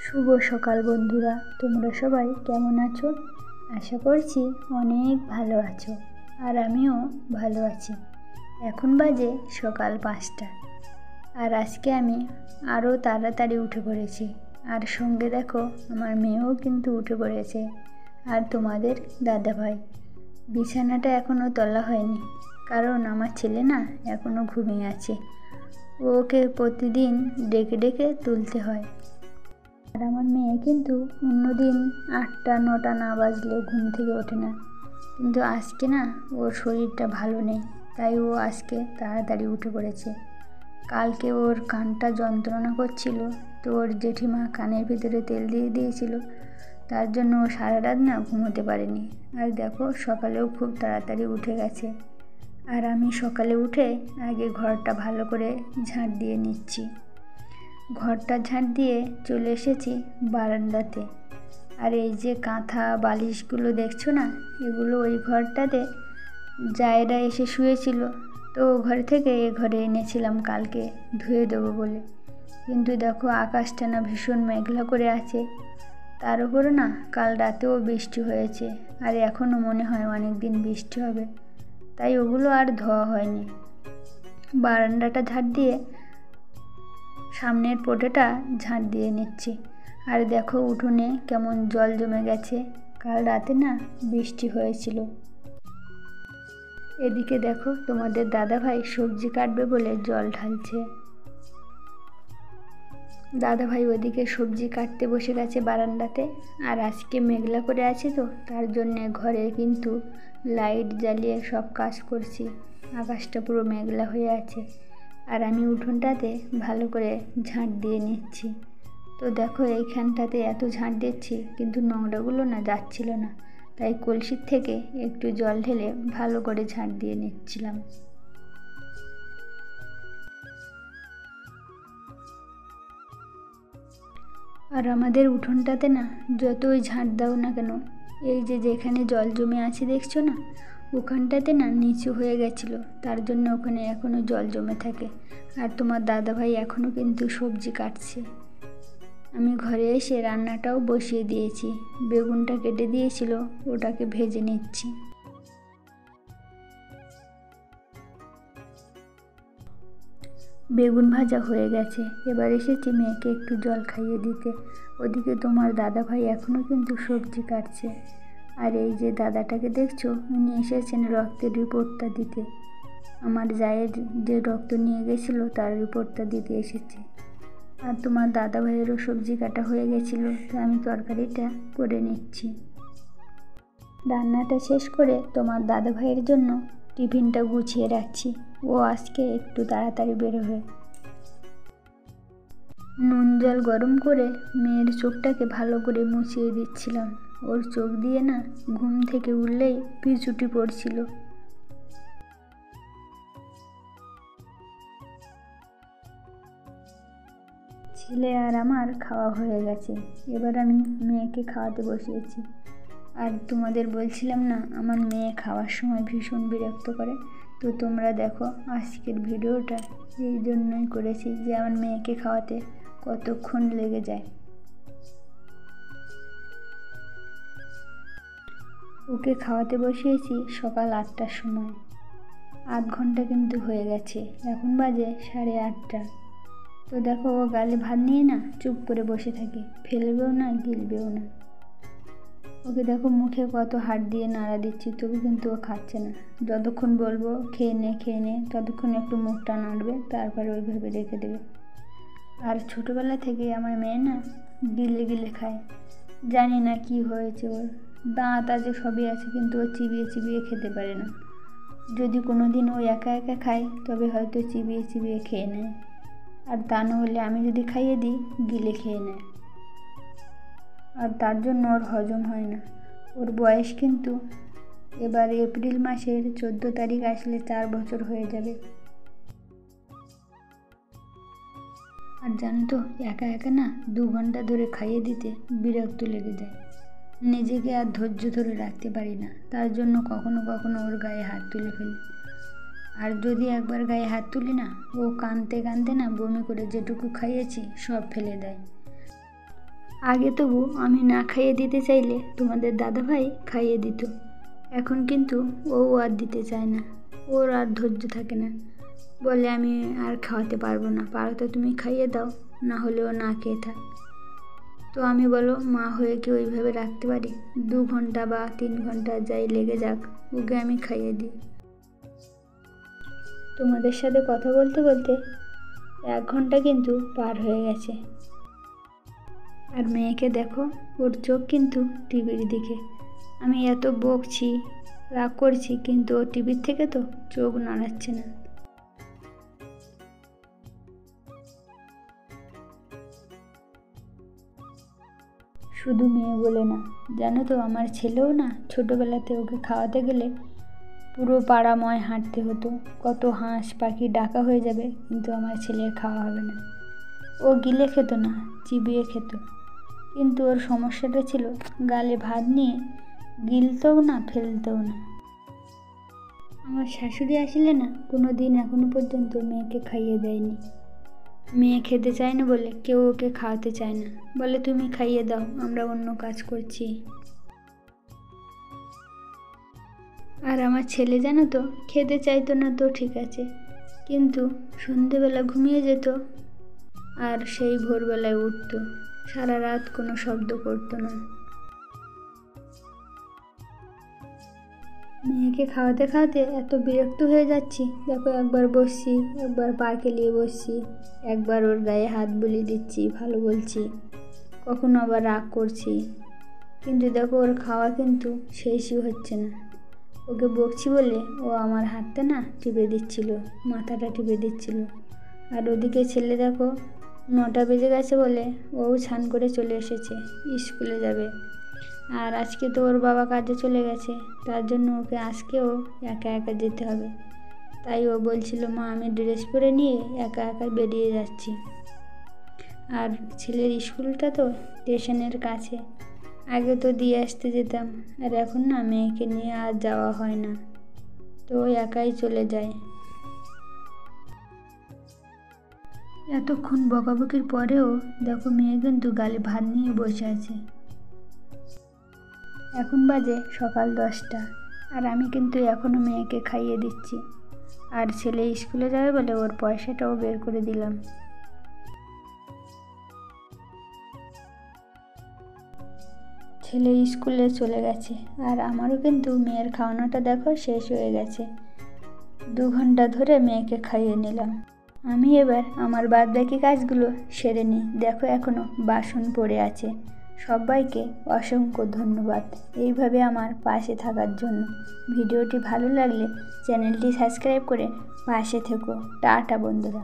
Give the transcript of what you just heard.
শুভ সকাল বন্ধুরা, তোমরা সবাই কেমন আছো? আশা করছি অনেক ভালো আছো, আর আমিও ভালো আছি। এখন বাজে সকাল 5টা, আর আজকে আমি আরও তাড়াতাড়ি উঠে পড়েছি। আর সঙ্গে দেখো আমার মেয়েও কিন্তু উঠে পড়েছে, আর তোমাদের দাদাভাই। বিছানাটা এখনও তোলা হয়নি, কারণ আমার ছেলে না এখনও ঘুমিয়ে আছে। ওকে প্রতিদিন ডেকে ডেকে তুলতে হয়। আর আমার মেয়ে কিন্তু অন্যদিন 8টা 9টা না বাজলে ঘুম থেকে ওঠে না, কিন্তু আজকে না ওর শরীরটা ভালো নেই, তাই ও আজকে তাড়াতাড়ি উঠে পড়েছে। কালকে ওর কানটা যন্ত্রণা করছিল, তো ওর জেঠিমা কানের ভিতরে তেল দিয়ে দিয়েছিল, তার জন্য ও সারা রাত না ঘুমোতে পারেনি। আর দেখো সকালেও খুব তাড়াতাড়ি উঠে গেছে। আর আমি সকালে উঠে আগে ঘরটা ভালো করে ঝাঁট দিয়ে নিচ্ছি। ঘরটা ঝাঁট দিয়ে চলে এসেছি বারান্দাতে। আর এই যে কাঁথা বালিশগুলো দেখছো না, এগুলো ওই ঘরটাতে জায়রা এসে শুয়েছিল, তো ও ঘর থেকে এ ঘরে এনেছিলাম কালকে ধুয়ে দেবো বলে। কিন্তু দেখো আকাশটা না ভীষণ মেঘলা করে আছে, তার উপরে না কাল রাতেও বৃষ্টি হয়েছে, আর এখনও মনে হয় অনেক দিন বৃষ্টি হবে, তাই ওগুলো আর ধোয়া হয়নি। বারান্দাটা ঝাঁট দিয়ে সামনের পোটেটা ঝাঁট দিয়ে নিচ্ছি। আর দেখো উঠোনে কেমন জল জমে গেছে, কাল রাতে না বৃষ্টি হয়েছিল। এদিকে দেখো তোমাদের দাদাভাই সবজি কাটবে বলে জল ঢালছে। দাদাভাই ওদিকে সবজি কাটতে বসে গেছে বারান্দাতে। আর আজকে মেঘলা করে আছে, তো তার জন্যে ঘরে কিন্তু লাইট জ্বালিয়ে সব কাজ করছি। আকাশটা পুরো মেঘলা হয়ে আছে, আর আমি উঠোনটাতে ভালো করে ঝাঁট দিয়ে নিচ্ছি। তো দেখো এইখানটাতে এত ঝাঁট দিচ্ছি, কিন্তু নোংরাগুলো না যাচ্ছিল না, তাই কলসির থেকে একটু জল ঢেলে ভালো করে ঝাঁট দিয়ে নিচ্ছিলাম। আর আমাদের উঠোনটাতে না যতই ঝাঁট দাও না কেন, এই যে যেখানে জল জমে আছে দেখছো না, ওখানটাতে না নিচু হয়ে গেছিলো, তার জন্য ওখানে এখনও জল জমে থাকে। আর তোমার দাদাভাই এখনও কিন্তু সবজি কাটছে। আমি ঘরে এসে রান্নাটাও বসিয়ে দিয়েছি, বেগুনটা কেটে দিয়েছিল, ওটাকে ভেজে নিচ্ছি। বেগুন ভাজা হয়ে গেছে, এবার এসেছি মেয়েকে একটু জল খাইয়ে দিতে। ওদিকে তোমার দাদাভাই এখনও কিন্তু সবজি কাটছে। আর এই যে দাদাটাকে দেখছো, উনি এসেছেন রক্তের রিপোর্টটা দিতে। আমার জায়ের যে রক্ত নিয়ে গেছিলো তার রিপোর্টটা দিতে এসেছে। আর তোমার দাদাভাইয়েরও সবজি কাটা হয়ে গেছিলো, তো আমি তরকারিটা করে নিচ্ছি। রান্নাটা শেষ করে তোমার দাদাভাইয়ের জন্য টিফিনটা গুছিয়ে রাখছি, ও আজকে একটু তাড়াতাড়ি বেরোবে। নুন জল গরম করে মেয়ের চোখটাকে ভালো করে মুছিয়ে দিচ্ছিলাম। ওর চোখ দিয়ে না ঘুম থেকে উঠলেই পিছুটি পড়ছিল। ছেলে আর আমার খাওয়া হয়ে গেছে, এবার আমি মেয়েকে খাওয়াতে বসিয়েছি। আর তোমাদের বলছিলাম না আমার মেয়ে খাওয়ার সময় ভীষণ বিরক্ত করে, তো তোমরা দেখো আজকের ভিডিওটা এই জন্যই করেছি যে আমার মেয়েকে খাওয়াতে কতক্ষণ লেগে যায়। ওকে খাওয়াতে বসিয়েছি সকাল 8টার সময়, 8 ঘন্টা কিন্তু হয়ে গেছে, এখন বাজে 8:30। তো দেখো ও গালে ভাত নিয়ে না চুপ করে বসে থাকে, ফেলবেও না গিলবেও না। ওকে দেখো মুখে কত হাত দিয়ে নাড়া দিচ্ছি, তবু কিন্তু ও খাচ্ছে না। যতক্ষণ বলবো খেয়ে নে ততক্ষণ একটু মুখটা নাড়বে, তারপরে ওইভাবে রেখে দেবে। আর ছোটোবেলা থেকে আমার মেয়ে না গিলে গিলে খায়, জানি না কি হয়েছে ওর। দাঁত আছে সবই আছে, কিন্তু ও চিবিয়ে চিবিয়ে খেতে পারে না। যদি কোনো দিন ও একা একা খায় তবে হয়তো চিবিয়ে চিবিয়ে খেয়ে নেয়, আর তা নাহলে আমি যদি খাইয়ে দিই গিলে খেয়ে নেয়। আর তার জন্য ওর হজম হয় না। ওর বয়স কিন্তু এবার এপ্রিল মাসের 14 তারিখ আসলে 4 বছর হয়ে যাবে। আর জানো তো একা একা না 2 ঘন্টা ধরে খাইয়ে দিতে বিরক্ত লেগে যায়, নিজেকে আর ধৈর্য ধরে রাখতে পারি না, তার জন্য কখনো কখনো ওর গায়ে হাত তুলে ফেলি। আর যদি একবার গায়ে হাত তুলি না, ও কাঁদতে কাঁদতে না বমি করে যেটুকু খাইয়েছি সব ফেলে দেয়। আগে তবু আমি না খাইয়ে দিতে চাইলে তোমাদের দাদাভাই খাইয়ে দিত, এখন কিন্তু ও আর দিতে চায় না, ওর আর ধৈর্য থাকে না, বলে আমি আর খাওয়াতে পারবো না, পারো তো তুমি খাইয়ে দাও, না হলে ও না খেয়ে থাক। তো আমি বলো মা হয়ে কি ওইভাবে রাখতে পারি? 2 ঘন্টা বা 3 ঘন্টা যাই লেগে যাক, ওকে আমি খাইয়ে দিই। তোমাদের সাথে কথা বলতে বলতে 1 ঘন্টা কিন্তু পার হয়ে গেছে, আর মেয়েকে দেখো, ওর চোখ কিন্তু টিভির দিকে। আমি এত বকছি, রাগ করছি, কিন্তু ও টিভির থেকে তো চোখ নাড়াচ্ছে না। শুধু মেয়ে বলে না, জানো তো আমার ছেলেও না, ছোটোবেলাতে ওকে খাওয়াতে গেলে পুরো পাড়াময় হাঁটতে হতো, কত হাঁস পাখি ডাকা হয়ে যাবে, কিন্তু আমার ছেলের খাওয়া হবে না। ও গিলে খেত না, চিবিয়ে খেত, কিন্তু ওর সমস্যাটা ছিল গালে ভাত নিয়ে গিলতেও না, ফেলতেও না। আমার শাশুড়ি আসলে না কোনো দিন এখনো পর্যন্ত মেয়েকে খাইয়ে দেয়নি। মেয়ে খেতে চায় না বলে কেউ ওকে খাওয়াতে চায় না, বলে তুমি খাইয়ে দাও, আমরা অন্য কাজ করছি। আর আমার ছেলে জানো তো, খেতে চাইতো না তো ঠিক আছে, কিন্তু সন্ধেবেলা ঘুমিয়ে যেত আর সেই ভোরবেলায় উঠতো, সারা রাত কোনো শব্দ করতো না। মেয়েকে খাওয়াতে খাওয়াতে এত বিরক্ত হয়ে যাচ্ছি, দেখো একবার বসছি, একবার পা কেলিয়ে বসছি, একবার ওর গায়ে হাত বুলিয়ে দিচ্ছি, ভালো বলছি, কখনো আবার রাগ করছি, কিন্তু দেখো ওর খাওয়া কিন্তু শেষই হচ্ছে না। ওকে বকছি বলে ও আমার হাতটা না টিপে দিচ্ছিল, মাথাটা টিপে দিচ্ছিল। আর ওদিকে ছেলে দেখো 9টা বেজে গেছে বলে ও স্নান করে চলে এসেছে, স্কুলে যাবে। আর আজকে তো ওর বাবা কাজে চলে গেছে, তার জন্য ওকে আজকেও একা একা যেতে হবে। তাই ও বলছিল মা আমি ড্রেস পরে নিয়ে একা একা বেরিয়ে যাচ্ছি। আর ছেলের স্কুলটা তো স্টেশনের কাছে, আগে তো দিয়ে আসতে যেতাম, আর এখন না মেয়েকে নিয়ে আর যাওয়া হয় না, তো একাই চলে যায়। এতক্ষণ বকাবকির পরেও দেখো মেয়ে কিন্তু গালে ভাত নিয়ে বসে আছে। এখন বাজে সকাল 10টা, আর আমি কিন্তু এখনও মেয়েকে খাইয়ে দিচ্ছি, আর ছেলে স্কুলে যাবে বলে ওর পয়সাটাও বের করে দিলাম। ছেলে স্কুলে চলে গেছে, আর আমারও কিন্তু মেয়ের খাওয়ানোটা দেখো শেষ হয়ে গেছে। 2 ঘন্টা ধরে মেয়েকে খাইয়ে নিলাম। আমি এবার আমার বাদবাকি কাজগুলো সেরে নিই। দেখো এখনও বাসন পড়ে আছে। সবাইকে অসংখ্য ধন্যবাদ এইভাবে আমার পাশে থাকার জন্য। ভিডিওটি ভালো লাগলে চ্যানেলটি সাবস্ক্রাইব করে পাশে থেকো। টাটা বন্ধুরা।